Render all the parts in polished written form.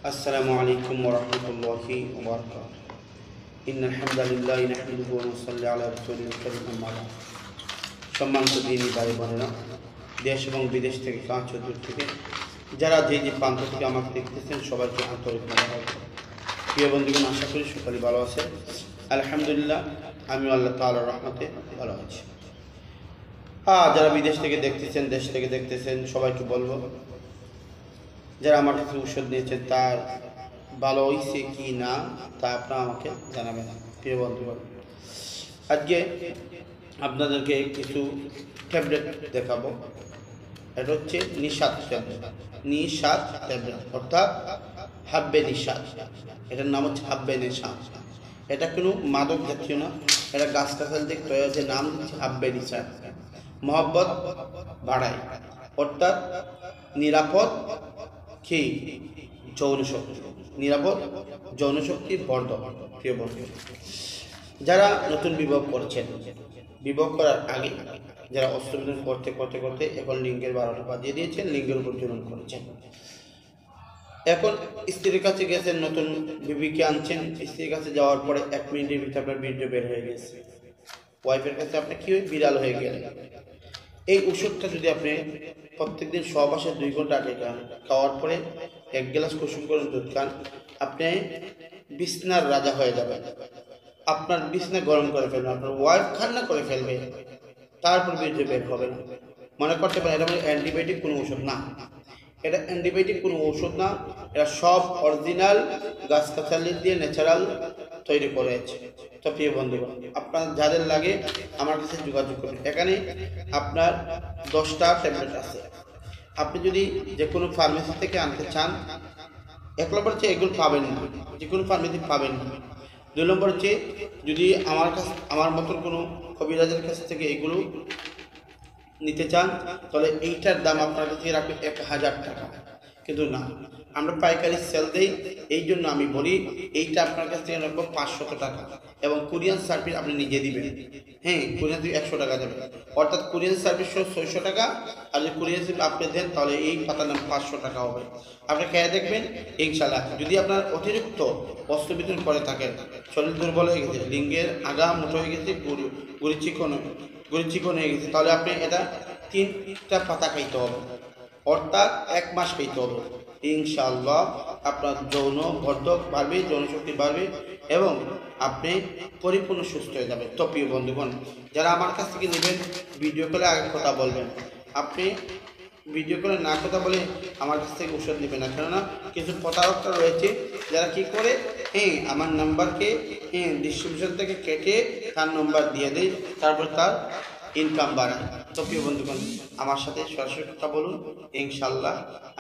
আসসালামু আলাইকুম ওয়া রাহমাতুল্লাহি ওয়া বারাকাতুহু। ইন্নাল হামদালিল্লাহি নাহমাদুহু ওয়া নুসাল্লি আলা রাসূলিল কারীম আম্মা বা'দ। সম্মানিত দিনী ভাই বোনেরা, দেশ এবং বিদেশ থেকে কাছ ও দূর থেকে যারা যে প্রান্ত থেকে আমাকে দেখতেছেন সবাইকে আন্তরিক ধন্যবাদ। প্রিয় বন্ধুগণ, আশা করি সকলে ভালো আছেন। আলহামদুলিল্লাহ, আমি আল্লাহ তাআলার রহমতে ভালো আছি। যারা বিদেশ থেকে দেখতেছেন, দেশ থেকে দেখতেছেন, সবাইকে বলবো যারা আমার কাছে ঔষধ নিয়েছেন তার ভালো হয়েছে কি না তা আপনারা আমাকে জানাবেন। প্রিয় বন্ধুগণ, আজকে আপনাদেরকে কিছু ট্যাবলেট দেখাবো। এটা হচ্ছে নিশাত ট্যাবলেট, নিশাত ট্যাবলেট অর্থাৎ হাব্বে নিশাত। এটার নাম হচ্ছে হাব্বে নিশাত। এটা কোনো মাদক জাতীয় না, এটা গাছ কাছাল থেকে তৈরি হয়েছে, নাম হচ্ছে হাব্বে নিশাত। মহব্বত বাড়ায় অর্থাৎ নিরাপদ কি যৌন শক্তি, নিরাপদ যৌন শক্তির বর্ধক। প্রিয় বন্ধু, যারা নতুন বিবাহ করেছেন, বিবাহ করার আগে যারা অস্ত্রবিধান করতে করতে করতে এখন লিঙ্গের 12টা বাজিয়ে দিয়েছেন, লিঙ্গের উপর জুলুম করেছেন, এখন স্ত্রীর কাছে গেছেন, নতুন বিবিকে আনছেন, স্ত্রীর কাছে যাওয়ার পরে 1 মিনিটের ভিতরে আপনার বীর্য বের হয়ে গেছে, ওয়াইফের কাছে আপনি কি বিড়াল হয়ে গেলেন। এই ওষুধটা যদি আপনি প্রত্যেকদিন সহবাসে 2 ঘন্টা আগে খান, খাওয়ার পরে 1 গ্লাস কুসুম করে দুধ খান, আপনি বিছনার রাজা হয়ে যাবেন। আপনার বিছনা গরম করে ফেলবেন, আপনার ওয়াইফ ঠান্ডা করে ফেলবে, তারপর বীর্য বের হবে না। মনে করতে পারেন এটা মানে অ্যান্টিবায়োটিক কোনো ওষুধ না, এটা অ্যান্টিবায়োটিক কোনো ওষুধ না, এটা সব অরিজিনাল গাছগাছালি দিয়ে ন্যাচারাল তৈরি করেছে। তো প্রিয় বন্ধুগণ, আপনার যাদের লাগে আমার কাছে যোগাযোগ করুন। এখানে আপনার 10টা ট্যাবলেট আছে। আপনি যদি যে কোনো ফার্মেসি থেকে আনতে চান, 1 নম্বর হচ্ছে এগুলো পাবেন না, যে কোনো ফার্মেসি পাবেন না। 2 নম্বর হচ্ছে যদি আমার মতন কোনো কবিরাজের কাছ থেকে এগুলো নিতে চান, তাহলে এইটার দাম আপনার কাছে রাখবে 1000 টাকা। কিন্তু না, আমরা পাইকারি সেল দেই, এই জন্য আমি বলি এইটা আপনার কাছ থেকে রাখবো 500 টাকা, এবং কুরিয়ান সার্ভিস আপনি নিজে দিবেন। হ্যাঁ, কুরিয়ান সার্ভিস 100 টাকা দেবেন, অর্থাৎ কুরিয়ান সার্ভিস 600 টাকা। আর যদি কুরিয়ান সার্ভিস আপনি দেন তাহলে এই পাতার নাম 500 টাকা হবে। আপনি খেয়ে দেখবেন ইনশাল্লাহ। যদি আপনার অতিরিক্ত বস্ত্র বিতরণ করে থাকেন, শরীর দুর্বল হয়ে গেছে, লিঙ্গের আগা মোটা হয়ে গেছে, গুড়ি চিকন হয়ে গেছে, তাহলে আপনি এটা 3টা পাতা খাইতে হবে, অর্থাৎ 1 মাস খাইতে হবে। ইনশাআল্লাহ আপনার যৌন বর্ধক বাড়বে, যৌন শক্তি বাড়বে এবং আপনি পরিপূর্ণ সুস্থ হয়ে যাবেন। তো প্রিয় বন্ধুগণ, যারা আমার কাছ থেকে নেবেন, ভিডিও কলে আগে কথা বলবেন। আপনি ভিডিও কলে না কথা বলে আমার কাছ থেকে ওষুধ নেবেন না, কেননা কিছু প্রতারকরা রয়েছে যারা কি করে, আমার নাম্বারকে ডিস্ট্রিবিউশন থেকে কেটে তার নাম্বার দিয়ে দেয়, তারপর তার ইনকাম বাড়ায়। তো প্রিয় বন্ধুগণ, আমার সাথে সরাসরি কথা বলুন।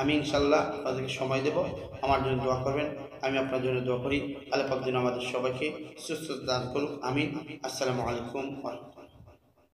আমি ইনশাল্লাহ আপনাদেরকে সময় দেব, আমার জন্য দোয়া করবেন, আমি আপনার জন্য দোয়া করি। আল্লাহ পাক যেন আমাদের সবাইকে সুস্থ দান করুন। আমিন। আসসালামু আলাইকুম।